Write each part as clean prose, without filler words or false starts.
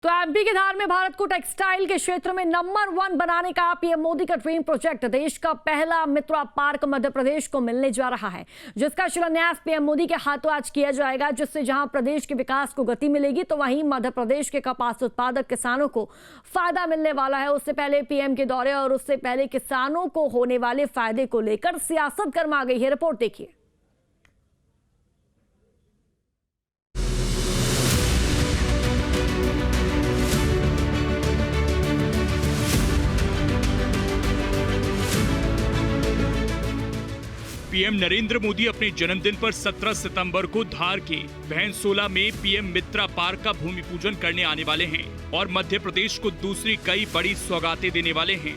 तो एमपी के धार में भारत को टेक्सटाइल के क्षेत्र में नंबर 1 बनाने का पीएम मोदी का ड्रीम प्रोजेक्ट देश का पहला मित्रा पार्क मध्य प्रदेश को मिलने जा रहा है, जिसका शिलान्यास पीएम मोदी के हाथों आज किया जाएगा, जिससे जहां प्रदेश के विकास को गति मिलेगी तो वहीं मध्य प्रदेश के कपास उत्पादक किसानों को फायदा मिलने वाला है। उससे पहले पीएम के दौरे और उससे पहले किसानों को होने वाले फायदे को लेकर सियासत गर्मा गई है। रिपोर्ट देखिए। पीएम नरेंद्र मोदी अपने जन्मदिन पर 17 सितंबर को धार के भैंसोला में पीएम मित्रा पार्क का भूमि पूजन करने आने वाले हैं और मध्य प्रदेश को दूसरी कई बड़ी सौगातें देने वाले हैं।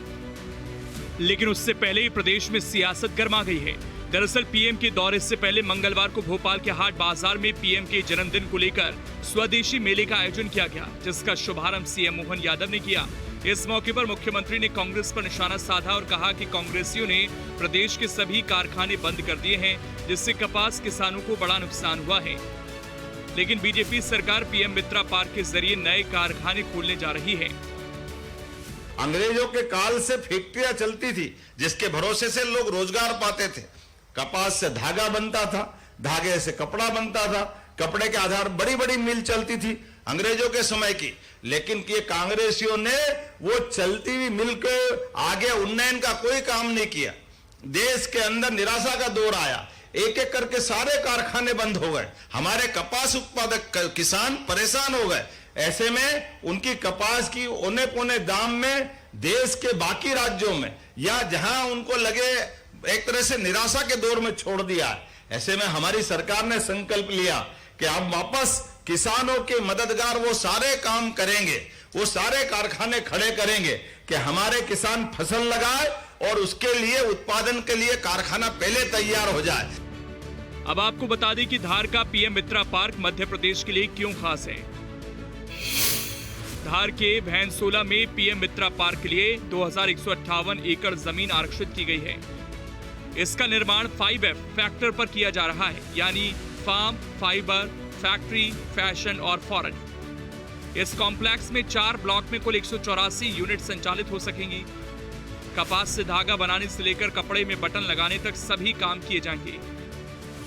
लेकिन उससे पहले ही प्रदेश में सियासत गर्मा गई है। दरअसल पीएम के दौरे से पहले मंगलवार को भोपाल के हाट बाजार में पीएम के जन्मदिन को लेकर स्वदेशी मेले का आयोजन किया गया, जिसका शुभारंभ सीएम मोहन यादव ने किया। इस मौके पर मुख्यमंत्री ने कांग्रेस पर निशाना साधा और कहा कि कांग्रेसियों ने प्रदेश के सभी कारखाने बंद कर दिए हैं, जिससे कपास किसानों को बड़ा नुकसान हुआ है। लेकिन बीजेपी सरकार पीएम मित्रा पार्क के जरिए नए कारखाने खोलने जा रही है। अंग्रेजों के काल से फैक्ट्रियां चलती थी, जिसके भरोसे से लोग रोजगार पाते थे। कपास से धागा बनता था, धागे से कपड़ा बनता था, कपड़े के आधार बड़ी बड़ी मिल चलती थी अंग्रेजों के समय की। लेकिन ये कांग्रेसियों ने वो चलती हुई मिल के आगे उन्नयन का कोई काम नहीं किया। देश के अंदर निराशा का दौर आया, एक एक करके सारे कारखाने बंद हो गए, हमारे कपास उत्पादक किसान परेशान हो गए। ऐसे में उनकी कपास की औने पौने दाम में देश के बाकी राज्यों में या जहां उनको लगे एक तरह से निराशा के दौर में छोड़ दिया है। ऐसे में हमारी सरकार ने संकल्प लिया कि अब वापस किसानों के मददगार वो सारे काम करेंगे, वो सारे कारखाने खड़े करेंगे कि हमारे किसान फसल लगाए और उसके लिए उत्पादन के लिए कारखाना पहले तैयार हो जाए। अब आपको बता दें कि धार का पीएम मित्रा पार्क मध्य प्रदेश के लिए क्यों खास है। धार के भैंसोला में पीएम मित्रा पार्क के लिए 2158 एकड़ जमीन आरक्षित की गई है। इसका निर्माण 5F फैक्टर पर किया जा रहा है, यानी फार्म, फाइबर, फैक्ट्री, फैशन और फॉरेन। इस कॉम्प्लेक्स में 4 ब्लॉक में कुल 184 यूनिट संचालित हो सकेंगी। कपास से धागा बनाने से लेकर कपड़े में बटन लगाने तक सभी काम किए जाएंगे।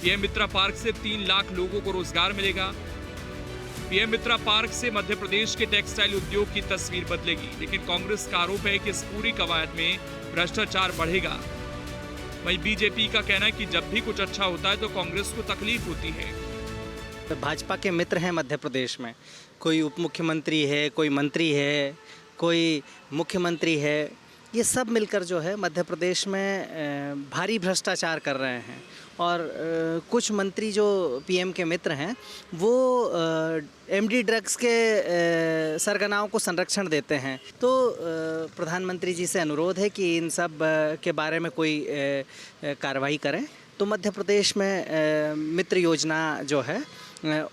पीएम मित्रा पार्क से 3 लाख लोगों को रोजगार मिलेगा। पीएम मित्रा पार्क से मध्य प्रदेश के टेक्सटाइल उद्योग की तस्वीर बदलेगी, लेकिन कांग्रेस का आरोप है कि इस पूरी कवायद में भ्रष्टाचार बढ़ेगा। वहीं बीजेपी का कहना है कि जब भी कुछ अच्छा होता है तो कांग्रेस को तकलीफ होती है। भाजपा के मित्र हैं मध्य प्रदेश में, कोई उप मुख्यमंत्री है, कोई मंत्री है, कोई मुख्यमंत्री है, ये सब मिलकर जो है मध्य प्रदेश में भारी भ्रष्टाचार कर रहे हैं। और कुछ मंत्री जो पीएम के मित्र हैं वो एमडी ड्रग्स के सरगनाओं को संरक्षण देते हैं। तो प्रधानमंत्री जी से अनुरोध है कि इन सब के बारे में कोई कार्रवाई करें, तो मध्य प्रदेश में मित्र योजना जो है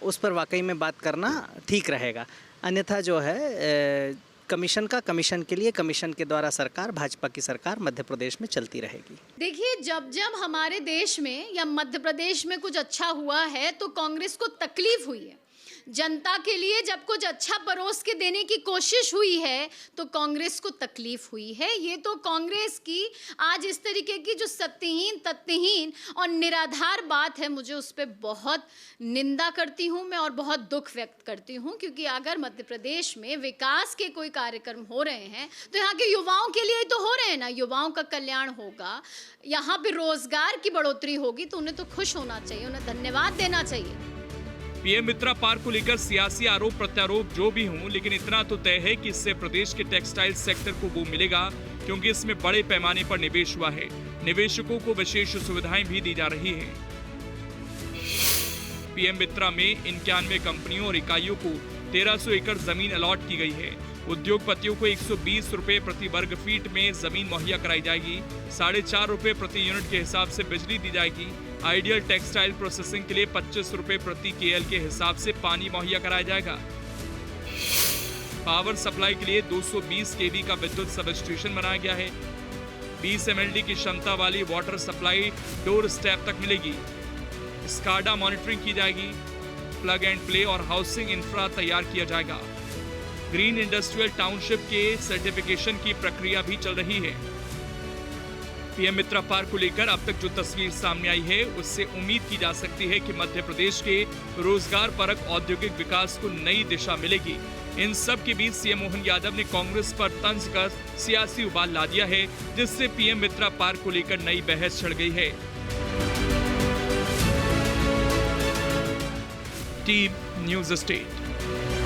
उस पर वाकई में बात करना ठीक रहेगा। अन्यथा जो है कमीशन के लिए कमीशन के द्वारा सरकार, भाजपा की सरकार मध्य प्रदेश में चलती रहेगी। देखिए, जब जब हमारे देश में या मध्य प्रदेश में कुछ अच्छा हुआ है तो कांग्रेस को तकलीफ हुई है। जनता के लिए जब कुछ अच्छा परोस के देने की कोशिश हुई है तो कांग्रेस को तकलीफ हुई है। ये तो कांग्रेस की आज इस तरीके की जो सत्यहीन, तथ्यहीन और निराधार बात है, मुझे उस पर बहुत निंदा करती हूँ मैं और बहुत दुख व्यक्त करती हूँ। क्योंकि अगर मध्य प्रदेश में विकास के कोई कार्यक्रम हो रहे हैं तो यहाँ के युवाओं के लिए तो हो रहे हैं ना, युवाओं का कल्याण होगा, यहाँ पे रोजगार की बढ़ोतरी होगी, तो उन्हें तो खुश होना चाहिए, उन्हें धन्यवाद देना चाहिए। पीएम मित्रा पार्क को लेकर सियासी आरोप प्रत्यारोप जो भी हों, लेकिन इतना तो तय है कि इससे प्रदेश के टेक्सटाइल सेक्टर को वो मिलेगा, क्योंकि इसमें बड़े पैमाने पर निवेश हुआ है। निवेशकों को विशेष सुविधाएं भी दी जा रही हैं। पीएम मित्रा में 91 कंपनियों और इकाइयों को 1300 एकड़ जमीन अलॉट की गई है। उद्योगपतियों को 120 रुपए प्रति वर्ग फीट में जमीन मुहैया कराई जाएगी। 4.5 रुपए प्रति यूनिट के हिसाब से बिजली दी जाएगी। आइडियल टेक्सटाइल प्रोसेसिंग के लिए 25 रुपए प्रति KL के हिसाब से पानी मुहैया कराया जाएगा। पावर सप्लाई के लिए 220 kV का विद्युत सब स्टेशन बनाया गया है। 20 mld की क्षमता वाली वाटर सप्लाई डोर स्टेप तक मिलेगी। स्काडा मॉनिटरिंग की जाएगी। प्लग एंड प्ले और हाउसिंग इंफ्रा तैयार किया जाएगा। ग्रीन इंडस्ट्रियल टाउनशिप के सर्टिफिकेशन की प्रक्रिया भी चल रही है। पीएम मित्रा पार्क को लेकर अब तक जो तस्वीर सामने आई है, उससे उम्मीद की जा सकती है कि मध्य प्रदेश के रोजगार परक औद्योगिक विकास को नई दिशा मिलेगी। इन सब के बीच सीएम मोहन यादव ने कांग्रेस पर तंज कर सियासी उबाल ला दिया है, जिससे पीएम मित्रा पार्क को लेकर नई बहस छिड़ गई है। Team news state.